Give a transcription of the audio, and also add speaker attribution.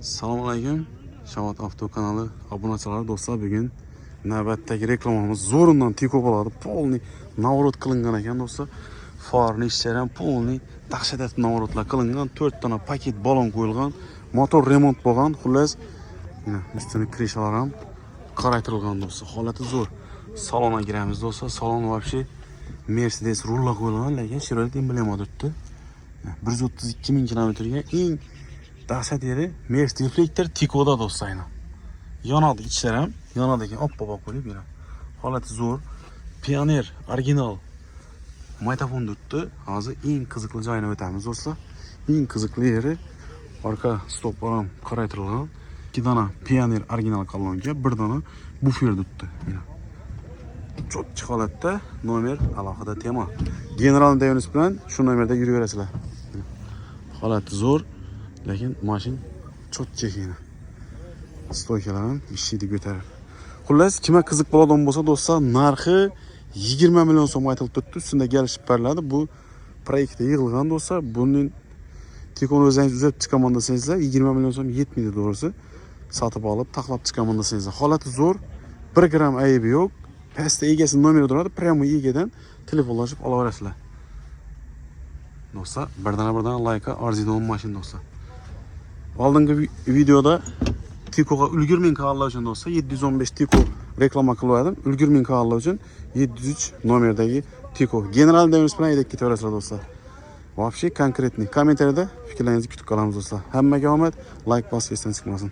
Speaker 1: Assalomu alaykum. Shavot Avto kanali obunachilari do'stlar, bugun navbatdagi reklamamiz zo'rindan Tiko bo'ladi. Polni navrot qilingan ekan do'stlar. Farni ishlari ham polni dahshatli navrotlar qilingan. 4 dona paket balon qo'yilgan, motor remont bo'lgan. Xullas, mana ustini krishalar ham qaraytirilgan do'stlar. Holati zo'r. Salonga kiramiz do'stlar. Salon вообще Mercedes rullar qo'yilgan, lekin Chevrolet emblemat o'tdi. 132 ming kilometrga eng dahshat yeri Mercedes reflektor Tiko'da do'stlar. Yonadi ichlar ham, yonadi ekan, oppoq bo'lib yana. Holati zo'r. Pioneer original magnitofon o'tdi. Hozir eng qiziqli joyini o'tamiz do'stlar. Eng qiziqli yeri orqa stoplar ham qaraytirilgan. 2 dona Pioneer original kolonka, 1 dona bufer o'tdi. Mana cho'tchi holatda nomer alohida tema. General Davis bilan shu nomerda yuraverasizlar. Holati zo'r, lekin mashin cho'tchi ekan. Stoykalar ham ishini ko'tarib. Xullas, kimga qiziq bo'ladigan bo'lsa do'stlar, narxi 20 million so'm aytilib turibdi. Ustida kelishib beriladi. Bu proyektda yig'ilgan do'stlar. Buning Tikoni o'zingiz uzatib chiqaman desangizlar, 20 million so'm yetmaydi to'g'risi. Sotib olib, taxlab chiqaman desangizlar. Holati zo'r, 1 gram aybi yo'q. Pastda egasi nomeri turadi, prямо egadan telefonlashib olaverasizlar. Do'stlar, birdan layka arziydigan mashina do'stlar. Oldingi videoda Tiko'ga ulgurming kanallar uchun do'stlar 715 Tiko reklama qilyaptim. Ulgurming kanallar uchun 703 nomerdagi Tiko. General Davis bilan edib ketaverasizlar do'stlar. Вообще конкретный kommentariyada fikrlaringizni kutib qolamiz do'stlar. Hammaga omad, like bosib esdan chiqmasin.